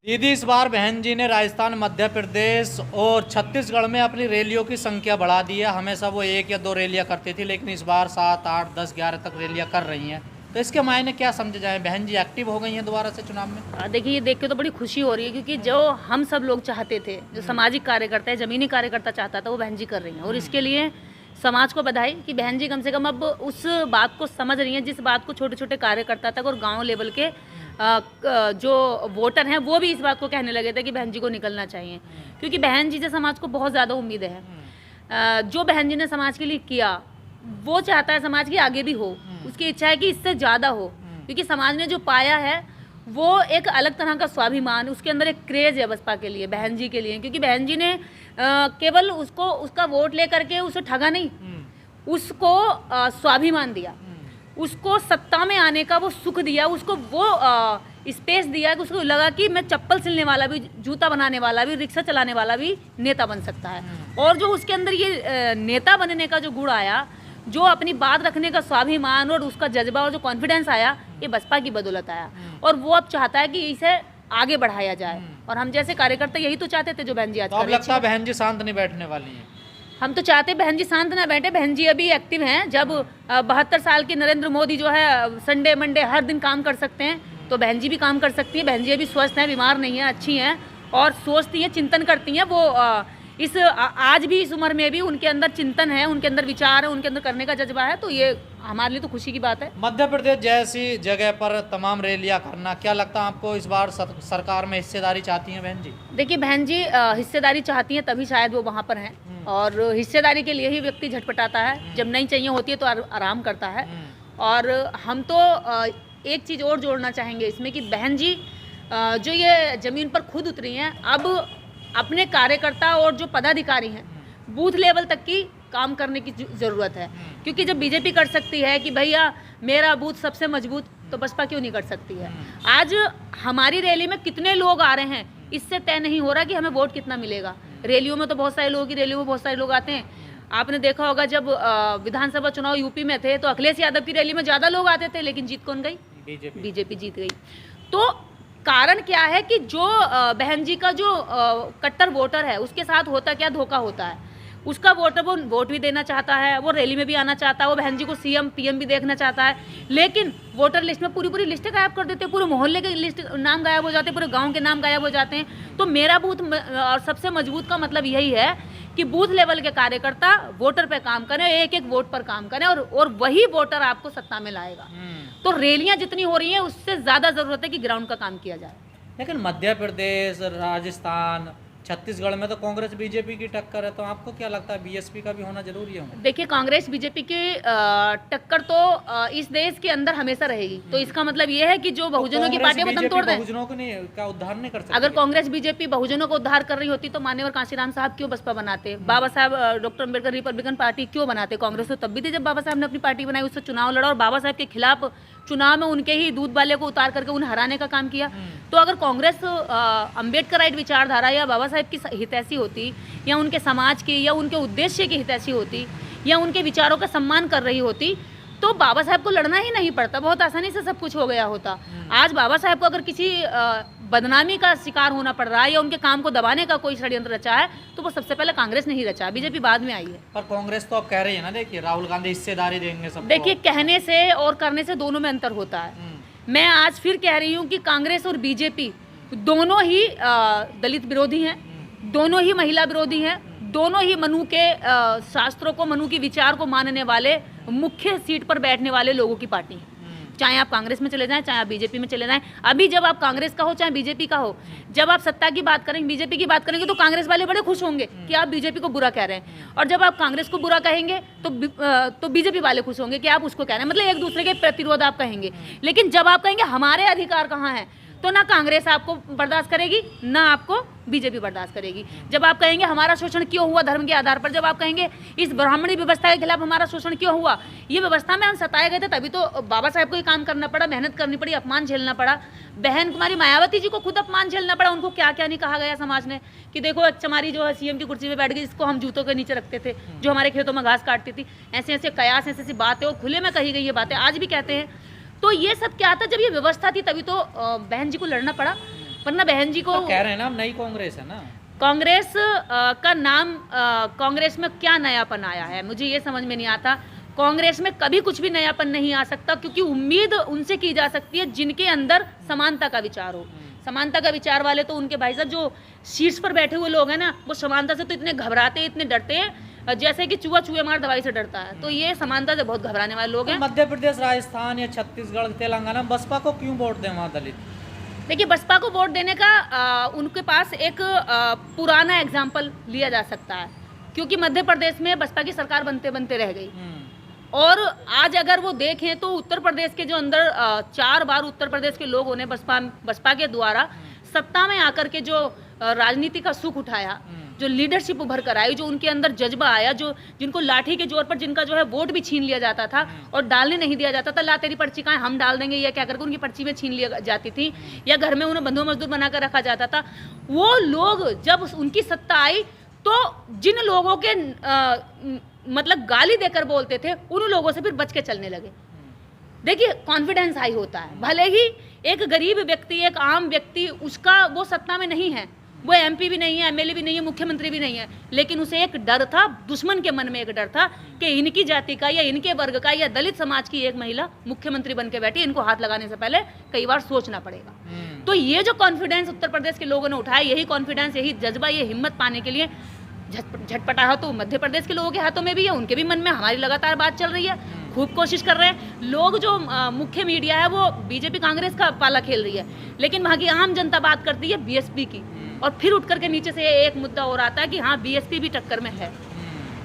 दीदी, इस बार बहन जी ने राजस्थान, मध्य प्रदेश और छत्तीसगढ़ में अपनी रैलियों की संख्या बढ़ा दी है। हमेशा वो 1 या 2 रैलियां करती थी, लेकिन इस बार 7, 8, 10, 11 तक रैलियां कर रही हैं। तो इसके मायने क्या समझे जाए? बहन जी एक्टिव हो गई हैं दोबारा से चुनाव में? देखिए, ये देख के तो बड़ी खुशी हो रही है, क्योंकि जो हम सब लोग चाहते थे, जो सामाजिक कार्यकर्ता है, जमीनी कार्यकर्ता चाहता था, वो बहन जी कर रही हैं। और इसके लिए समाज को बधाई कि बहन जी कम से कम अब उस बात को समझ रही हैं, जिस बात को छोटे छोटे कार्यकर्ता तक और गांव लेवल के जो वोटर हैं वो भी इस बात को कहने लगे थे कि बहन जी को निकलना चाहिए, क्योंकि बहन जी से समाज को बहुत ज़्यादा उम्मीदें हैं। जो बहन जी ने समाज के लिए किया, वो चाहता है समाज की आगे भी हो, उसकी इच्छा है कि इससे ज़्यादा हो, क्योंकि समाज ने जो पाया है वो एक अलग तरह का स्वाभिमान, उसके अंदर एक क्रेज है बसपा के लिए, बहन जी के लिए। क्योंकि बहन जी ने केवल उसको उसका वोट लेकर के उसे ठगा नहीं, उसको स्वाभिमान दिया, उसको सत्ता में आने का वो सुख दिया, उसको वो स्पेस दिया कि उसको लगा कि मैं चप्पल सिलने वाला भी, जूता बनाने वाला भी, रिक्शा चलाने वाला भी नेता बन सकता है। और जो उसके अंदर ये नेता बनने का जो गुण आया, जो अपनी बात रखने का स्वाभिमान और उसका जज्बा और जो कॉन्फिडेंस आया, ये बसपा की बदौलत आया। और वो अब चाहता है कि इसे आगे बढ़ाया जाए, और हम जैसे कार्यकर्ता यही तो चाहते थे जो बहन जी आज तो अब लगता है बहन जी शांत नहीं बैठने वाली हैं? हम तो चाहते बहन जी शांत ना बैठे। बहन जी अभी एक्टिव हैं। जब 72 साल के नरेंद्र मोदी जो है संडे मंडे हर दिन काम कर सकते हैं, तो बहन जी भी काम कर सकती है। बहन जी अभी स्वस्थ हैं, बीमार नहीं है, अच्छी हैं और सोचती हैं, चिंतन करती हैं। वो आज भी इस उम्र में भी उनके अंदर चिंतन है, उनके अंदर विचार है, उनके अंदर करने का जज्बा है। तो ये हमारे लिए तो खुशी की बात है। मध्य प्रदेश जैसी जगह पर तमाम रैलियां करना, क्या लगता है आपको इस बार सरकार में हिस्सेदारी चाहती हैं बहन जी? देखिए, बहन जी हिस्सेदारी चाहती हैं, तभी शायद वो वहाँ पर हैं। और हिस्सेदारी के लिए ही व्यक्ति झटपटाता है, जब नहीं चाहिए होती है तो आराम करता है। और हम तो एक चीज़ और जोड़ना चाहेंगे इसमें कि बहन जी जो ये ज़मीन पर खुद उतरी हैं, अब अपने कार्यकर्ता और जो पदाधिकारी हैं बूथ लेवल तक की काम करने की ज़रूरत है। क्योंकि जब बीजेपी कर सकती है कि भैया मेरा बूथ सबसे मजबूत, तो बसपा क्यों नहीं कर सकती है? आज हमारी रैली में कितने लोग आ रहे हैं, इससे तय नहीं हो रहा कि हमें वोट कितना मिलेगा। रैलियों में तो बहुत सारे लोगों की रैलियों में बहुत सारे लोग आते हैं। आपने देखा होगा जब विधानसभा चुनाव यूपी में थे, तो अखिलेश यादव की रैली में ज़्यादा लोग आते थे, लेकिन जीत कौन गई? बीजेपी जीत गई। तो कारण क्या है कि जो बहन जी का जो कट्टर वोटर है, उसके साथ होता क्या धोखा होता है। उसका वोटर वो वोट भी देना चाहता है, वो रैली में भी आना चाहता है, वो बहन जी को सीएम पीएम भी देखना चाहता है, लेकिन वोटर लिस्ट में पूरी लिस्टें गायब कर देते हैं, पूरे मोहल्ले के लिस्ट नाम गायब हो जाते हैं, पूरे गांव के नाम गायब हो जाते हैं। तो मेरा बूथ और सबसे मजबूत का मतलब यही है कि बूथ लेवल के कार्यकर्ता वोटर पे काम करें, एक एक वोट पर काम करें, और वही वोटर आपको सत्ता में लाएगा। तो रैलियां जितनी हो रही हैं, उससे ज़्यादा ज़रूरत है कि ग्राउंड का काम किया जाए। लेकिन मध्य प्रदेश, राजस्थान, छत्तीसगढ़ में तो कांग्रेस बीजेपी की टक्कर है, तो आपको क्या लगता है बीएसपी का भी होना जरूरी है? देखिए, कांग्रेस बीजेपी की टक्कर तो इस देश के अंदर हमेशा रहेगी। तो इसका मतलब ये है कि जो बहुजनों की पार्टी वो दम तोड़ दें। बहुजनों को नहीं क्या उद्धार नहीं कर सकती? अगर कांग्रेस बीजेपी बहुजनों को उद्धार कर रही होती तो माननीय कांशीराम साहब क्यों बसपा बनाते? बाबा साहब डॉक्टर अम्बेडकर रिपब्लिकन पार्टी क्यों बनाते? कांग्रेस तो तब भी थी जब बाबा साहब ने अपनी पार्टी बनाई, उससे चुनाव लड़ा और बाबा साहब के खिलाफ चुनाव में उनके ही दूध वाले को उतार करके उन्हें हराने का काम किया। तो अगर कांग्रेस अम्बेडकराइट विचारधारा या बाबा साहब की हितैषी होती, या उनके समाज की या उनके उद्देश्य की हितैषी होती, या उनके विचारों का सम्मान कर रही होती, तो बाबा साहब को लड़ना ही नहीं पड़ता, बहुत आसानी से सब कुछ हो गया होता। आज बाबा साहब को अगर किसी बदनामी का शिकार होना पड़ रहा है या उनके काम को दबाने का कोई षड्यंत्र रचा है, तो वो सबसे पहले कांग्रेस ने ही रचा, बीजेपी बाद में आई है। पर कांग्रेस तो अब कह रही है ना, देखिए राहुल गांधी हिस्सेदारी देंगे सबको। देखिए, कहने से और करने से दोनों में अंतर होता है। मैं आज फिर कह रही हूँ कि कांग्रेस और बीजेपी दोनों ही दलित विरोधी हैं, दोनों ही महिला विरोधी हैं, दोनों ही मनु के शास्त्रों को, मनु के विचार को मानने वाले, मुख्य सीट पर बैठने वाले लोगों की पार्टी है। चाहे आप कांग्रेस में चले जाएं, चाहे आप बीजेपी में चले जाएं। अभी जब आप कांग्रेस का हो चाहे बीजेपी का हो, जब आप सत्ता की बात करेंगे, बीजेपी की बात करेंगे, तो कांग्रेस वाले बड़े खुश होंगे कि आप बीजेपी को बुरा कह रहे हैं, और जब आप कांग्रेस को बुरा कहेंगे तो बीजेपी वाले खुश होंगे कि आप उसको कह रहे हैं। मतलब एक दूसरे के प्रतिरोध आप कहेंगे। लेकिन जब आप कहेंगे हमारे अधिकार कहाँ हैं, तो ना कांग्रेस आपको बर्दाश्त करेगी, ना आपको बीजेपी बर्दाश्त करेगी। जब आप कहेंगे हमारा शोषण क्यों हुआ धर्म के आधार पर, जब आप कहेंगे इस ब्राह्मणी व्यवस्था के खिलाफ हमारा शोषण क्यों हुआ, ये व्यवस्था में हम सताए गए थे, तभी तो बाबा साहब को ही काम करना पड़ा, मेहनत करनी पड़ी, अपमान झेलना पड़ा। बहन कुमारी मायावती जी को खुद अपमान झेलना पड़ा। उनको क्या क्या नहीं कहा गया समाज ने कि देखो एक चमारी जो है सीएम की कुर्सी पे बैठ गई, जिसको हम जूतों के नीचे रखते थे, जो हमारे खेतों में घास काटती थी। ऐसे ऐसे कयास, ऐसी ऐसी बातें और खुले में कही गई ये बातें आज भी कहते हैं। तो ये सब क्या था, जब ये व्यवस्था थी तभी तो बहन जी को लड़ना पड़ा। वरना बहन जी को कह रहे हैं ना, नई कांग्रेस है ना। कांग्रेस का नाम, कांग्रेस में क्या नयापन आया है मुझे ये समझ में नहीं आता। कांग्रेस में कभी कुछ भी नयापन नहीं आ सकता, क्योंकि उम्मीद उनसे की जा सकती है जिनके अंदर समानता का विचार हो। समानता का विचार वाले तो उनके भाई साहब जो शीर्ष पर बैठे हुए लोग हैं ना, वो समानता से तो इतने घबराते, इतने डरते हैं जैसे कि चूहा चूहे मार दवाई से डरता है। तो ये समानता से बहुत घबराने वाले लोग हैं। मध्य प्रदेश, राजस्थान या छत्तीसगढ़, तेलंगाना, बसपा को क्यों वोट दें वहाँ दलित? देखिए, बसपा को वोट देने का उनके पास एक पुराना एग्जाम्पल लिया जा सकता है, क्योंकि मध्य प्रदेश में बसपा की सरकार बनते बनते रह गई। और आज अगर वो देखें तो उत्तर प्रदेश के जो अंदर 4 बार उत्तर प्रदेश के लोगों ने बसपा के द्वारा सत्ता में आकर के जो राजनीति का सुख उठाया, जो लीडरशिप उभर कर आई, जो उनके अंदर जज्बा आया, जो जिनको लाठी के जोर पर जिनका जो है वोट भी छीन लिया जाता था और डालने नहीं दिया जाता था, ला तेरी पर्ची कहाँ, हम डाल देंगे, या क्या करके उनकी पर्ची में छीन लिया जाती थी, या घर में उन्हें बंधु मजदूर बनाकर रखा जाता था। वो लोग जब उनकी सत्ता आई तो जिन लोगों के मतलब गाली देकर बोलते थे, उन लोगों से फिर बच के चलने लगे। देखिए, कॉन्फिडेंस हाई होता है। भले ही एक गरीब व्यक्ति, एक आम व्यक्ति, उसका वो सत्ता में नहीं है, वो एमपी भी नहीं है, एमएलए भी नहीं है, मुख्यमंत्री भी नहीं है, लेकिन उसे एक डर था, दुश्मन के मन में एक डर था कि इनकी जाति का या इनके वर्ग का या दलित समाज की एक महिला मुख्यमंत्री बन के बैठी, इनको हाथ लगाने से पहले कई बार सोचना पड़ेगा। तो ये जो कॉन्फिडेंस उत्तर प्रदेश के लोगों ने उठाया, यही कॉन्फिडेंस, यही जज्बा, ये हिम्मत पाने के लिए झटपटाया तो मध्य प्रदेश के लोगों के हाथों में भी है, उनके भी मन में हमारी लगातार बात चल रही है, खूब कोशिश कर रहे हैं लोग। जो मुख्य मीडिया है वो बीजेपी कांग्रेस का पाला खेल रही है, लेकिन वहाँ की आम जनता बात करती है बीएसपी की, और फिर उठ करके नीचे से एक मुद्दा और आता है कि हाँ, बीएसपी भी टक्कर में है।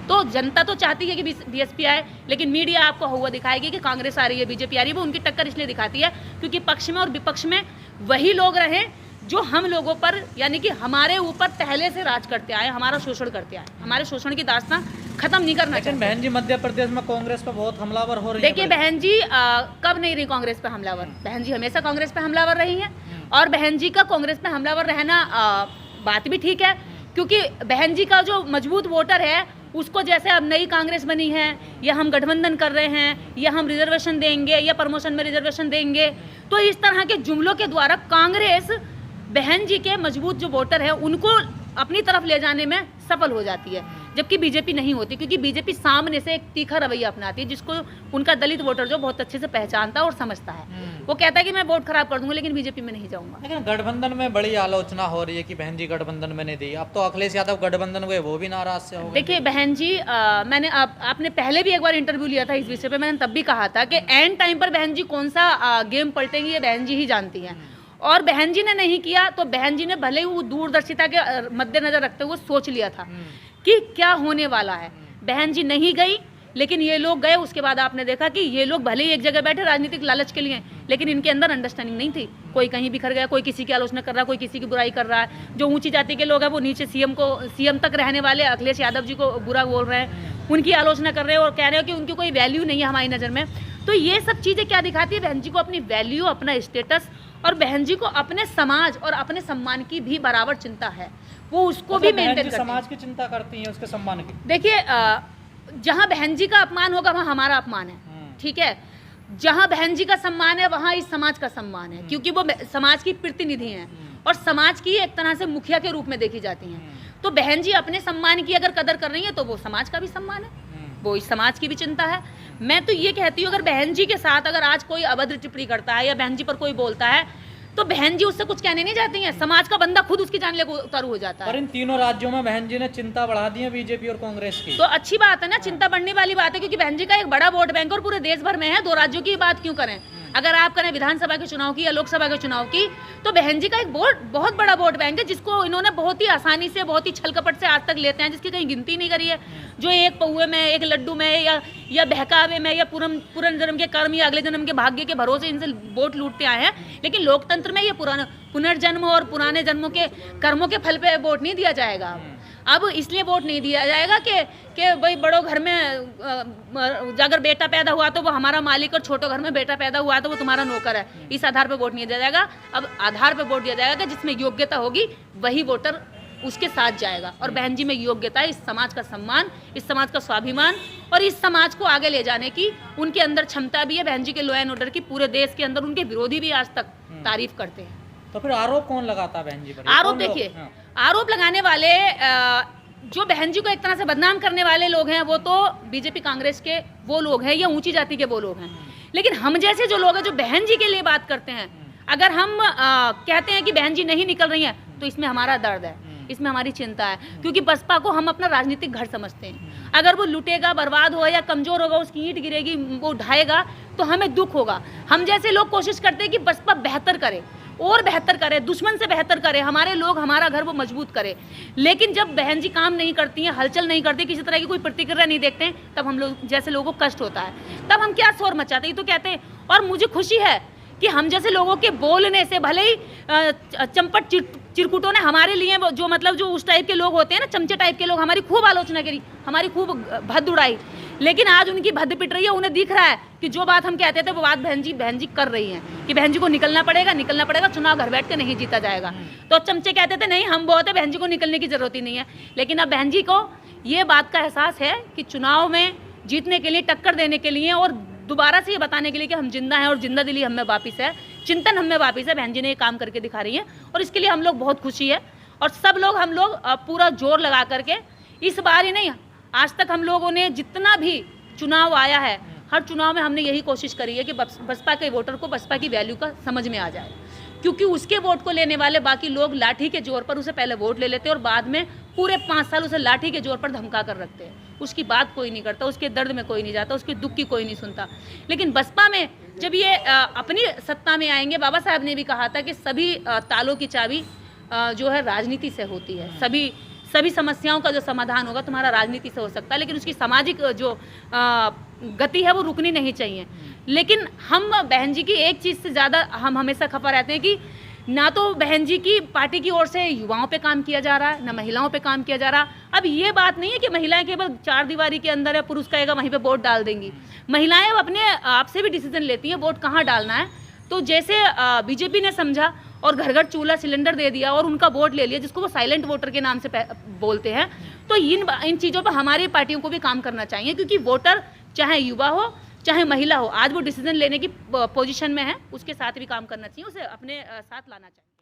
तो जनता तो चाहती है कि बीएसपी आए, लेकिन मीडिया आपको हुआ दिखाएगी कि कांग्रेस आ रही है, बीजेपी आ रही है। वो उनकी टक्कर इसलिए दिखाती है क्योंकि पक्ष में और विपक्ष में वही लोग रहे जो हम लोगों पर, यानी कि हमारे ऊपर पहले से राज करते आए, हमारा शोषण करते आए, हमारे शोषण की दास्तां खत्म नहीं करना चाहिए। बहन जी, मध्य प्रदेश में कांग्रेस पर बहुत हमलावर हो रही है। देखिए बहन जी, कब नहीं रही कांग्रेस पे हमलावर? बहन जी हमेशा कांग्रेस पे हमलावर रही हैं, और बहन जी का कांग्रेस पे हमलावर रहना बात भी ठीक है, क्योंकि बहन जी का जो मजबूत वोटर है उसको, जैसे अब नई कांग्रेस बनी है, या हम गठबंधन कर रहे हैं, या हम रिजर्वेशन देंगे, या प्रमोशन में रिजर्वेशन देंगे, तो इस तरह के जुमलों के द्वारा कांग्रेस बहन जी के मजबूत जो वोटर है उनको अपनी तरफ ले जाने में सफल हो जाती है, जबकि बीजेपी नहीं होती, क्योंकि बीजेपी सामने से एक तीखा रवैया अपनाती है, जिसको उनका दलित वोटर जो बहुत अच्छे से पहचानता है और समझता है। वो कहता है कि मैं वोट खराब कर दूंगा, लेकिन बीजेपी में नहीं जाऊंगा। लेकिन गठबंधन में बड़ी आलोचना हो रही है कि बहन जी गठबंधन में नहीं दी, अब तो अखिलेश यादव गठबंधन हुए, वो भी नाराज से हो गए। देखिए बहन जी, मैंने आपने पहले भी एक बार इंटरव्यू लिया था इस विषय पे, मैंने तब भी कहा था कि एंड टाइम पर बहन जी कौन सा गेम पलटेंगी ये बहन जी ही जानती हैं, और बहन जी ने नहीं किया तो बहन जी ने भले ही वो दूरदर्शिता के मद्देनजर रखते हुए सोच लिया था कि क्या होने वाला है। बहन जी नहीं गई, लेकिन ये लोग गए। उसके बाद आपने देखा कि ये लोग भले ही एक जगह बैठे राजनीतिक लालच के लिए, लेकिन इनके अंदर अंडरस्टैंडिंग नहीं थी। कोई कहीं बिखर गया, कोई किसी की आलोचना कर रहा है, कोई किसी की बुराई कर रहा है। जो ऊंची जाति के लोग हैं वो नीचे सीएम तक रहने वाले अखिलेश यादव जी को बुरा बोल रहे हैं, उनकी आलोचना कर रहे हैं और कह रहे हो कि उनकी कोई वैल्यू नहीं है हमारी नज़र में। तो ये सब चीज़ें क्या दिखाती है? बहन जी को अपनी वैल्यू, अपना स्टेटस, और बहन जी को अपने समाज और अपने सम्मान की भी बराबर चिंता है, वो उसको भी मेंटेन करती है। समाज की चिंता करती हैं, उसके सम्मान की। देखिए, जहां बहन जी का अपमान होगा वहां हमारा अपमान है, ठीक है। जहां बहन जी का सम्मान है वहां इस समाज का सम्मान है, क्योंकि वो समाज की प्रतिनिधि हैं और समाज की एक तरह से मुखिया के रूप में देखी जाती हैं। तो बहन जी अपने सम्मान की अगर कदर कर रही है तो वो समाज का भी सम्मान है, वो इस समाज की भी चिंता है। मैं तो ये कहती हूँ, अगर बहन जी के साथ अगर आज कोई अभद्र टिप्पणी करता है या बहन जी पर कोई बोलता है तो बहन जी उससे कुछ कहने नहीं जाती हैं, समाज का बंदा खुद उसकी जान लेकर उतारू हो जाता है। पर इन तीनों राज्यों में बहन जी ने चिंता बढ़ा दी है बीजेपी और कांग्रेस की, तो अच्छी बात है ना, चिंता बढ़ने वाली बात है, क्योंकि बहन जी का एक बड़ा वोट बैंक और पूरे देश भर में है। 2 राज्यों की बात क्यों करें? अगर आप करें विधानसभा के चुनाव की या लोकसभा के चुनाव की, तो बहन जी का एक बहुत बड़ा वोट बैंक है, जिसको इन्होंने बहुत ही आसानी से, बहुत ही छल कपट से आज तक लेते हैं, जिसकी कहीं गिनती नहीं करी है। जो एक पौए में, एक लड्डू में, या बहकावे में, या पूर्ण जन्म के कर्म या अगले जन्म के भाग्य के भरोसे इनसे वोट लूटते आए हैं। लेकिन लोकतंत्र में ये पुनर्जन्म और पुराने जन्मों के कर्मों के फल पे वोट नहीं दिया जाएगा। अब इसलिए वोट नहीं दिया जाएगा कि भाई बड़ों घर में अगर बेटा पैदा हुआ तो वो हमारा मालिक, और छोटो घर में बेटा पैदा हुआ तो वो तुम्हारा नौकर है। इस आधार पे वोट नहीं दिया जाएगा। अब आधार पे वोट दिया जाएगा कि जिसमें योग्यता होगी वही वोटर उसके साथ जाएगा। और बहन जी में योग्यता है, इस समाज का सम्मान, इस समाज का स्वाभिमान और इस समाज को आगे ले जाने की उनके अंदर क्षमता भी है। बहन जी के लॉ एंड ऑर्डर की पूरे देश के अंदर उनके विरोधी भी आज तक तारीफ करते हैं। तो फिर आरोप कौन लगाता है बहन जी पर? आरोप देखिए, आरोप लगाने वाले जो बहन जी को एक तरह से बदनाम करने वाले लोग हैं वो तो बीजेपी कांग्रेस के वो लोग हैं या ऊंची जाति के वो लोग हैं। लेकिन हम जैसे जो लोग हैं जो बहन जी के लिए बात करते हैं, अगर हम कहते हैं कि बहन जी नहीं निकल रही हैं तो इसमें हमारा दर्द है, इसमें हमारी चिंता है, क्योंकि बसपा को हम अपना राजनीतिक घर समझते हैं। अगर वो लुटेगा, बर्बाद होगा या कमजोर होगा, उसकी ईंट गिरेगी, वो ढाएगा तो हमें दुख होगा। हम जैसे लोग कोशिश करते हैं कि बसपा बेहतर करे और बेहतर करे, दुश्मन से बेहतर करे, हमारे लोग, हमारा घर वो मजबूत करे। लेकिन जब बहन जी काम नहीं करती हैं, हलचल नहीं करती, किसी तरह की कोई प्रतिक्रिया नहीं देखते हैं, तब हम लोग जैसे लोगों को कष्ट होता है। तब हम क्या शोर मचाते हैं, तो कहते हैं। और मुझे खुशी है कि हम जैसे लोगों के बोलने से, भले ही चंपट चिरकुटों ने हमारे लिए जो मतलब जो उस टाइप के लोग होते हैं ना, चमचे टाइप के लोग, हमारी खूब आलोचना करी, हमारी खूब भद्द उड़ाई, लेकिन आज उनकी भद्द पिट रही है। उन्हें दिख रहा है कि जो बात हम कहते थे वो बात बहन जी कर रही हैं कि बहन जी को निकलना पड़ेगा, चुनाव घर बैठ के नहीं जीता जाएगा। तो चमचे कहते थे नहीं हम बहुत है, बहन जी को निकलने की जरूरत ही नहीं है। लेकिन अब बहन जी को ये बात का एहसास है कि चुनाव में जीतने के लिए, टक्कर देने के लिए और दोबारा से ये बताने के लिए कि हम जिंदा हैं और जिंदा दिली हमें वापस है, चिंतन हमें वापस है, बहन जी ने ये काम करके दिखा रही है और इसके लिए हम लोग बहुत खुशी है। और सब लोग, हम लोग पूरा जोर लगा करके, इस बार ही नहीं, आज तक हम लोगों ने जितना भी चुनाव आया है, हर चुनाव में हमने यही कोशिश करी है कि बसपा के वोटर को बसपा की वैल्यू का समझ में आ जाए, क्योंकि उसके वोट को लेने वाले बाकी लोग लाठी के जोर पर उसे पहले वोट ले लेते हैं और बाद में पूरे 5 साल उसे लाठी के जोर पर धमका कर रखते हैं। उसकी बात कोई नहीं करता, उसके दर्द में कोई नहीं जाता, उसके दुख की कोई नहीं सुनता। लेकिन बसपा में जब ये अपनी सत्ता में आएंगे, बाबा साहब ने भी कहा था कि सभी तालों की चाबी जो है राजनीति से होती है, सभी समस्याओं का जो समाधान होगा तुम्हारा राजनीति से हो सकता है, लेकिन उसकी सामाजिक जो गति है वो रुकनी नहीं चाहिए। लेकिन हम बहन जी की एक चीज़ से ज़्यादा हम हमेशा खफा रहते हैं कि ना तो बहन जी की पार्टी की ओर से युवाओं पे काम किया जा रहा है, ना महिलाओं पे काम किया जा रहा। अब ये बात नहीं है कि महिलाएं केवल 4 दीवारी के अंदर है, पुरुष कहेगा वहीं पे वोट डाल देंगी। महिलाएं अब अपने आप से भी डिसीजन लेती हैं वोट कहाँ डालना है। तो जैसे बीजेपी ने समझा और घर घर चूल्हा सिलेंडर दे दिया और उनका वोट ले लिया, जिसको वो साइलेंट वोटर के नाम से बोलते हैं, तो इन चीज़ों पर हमारी पार्टियों को भी काम करना चाहिए, क्योंकि वोटर चाहे युवा हो चाहे महिला हो, आज वो डिसीजन लेने की पोजीशन में है, उसके साथ भी काम करना चाहिए, उसे अपने साथ लाना चाहिए।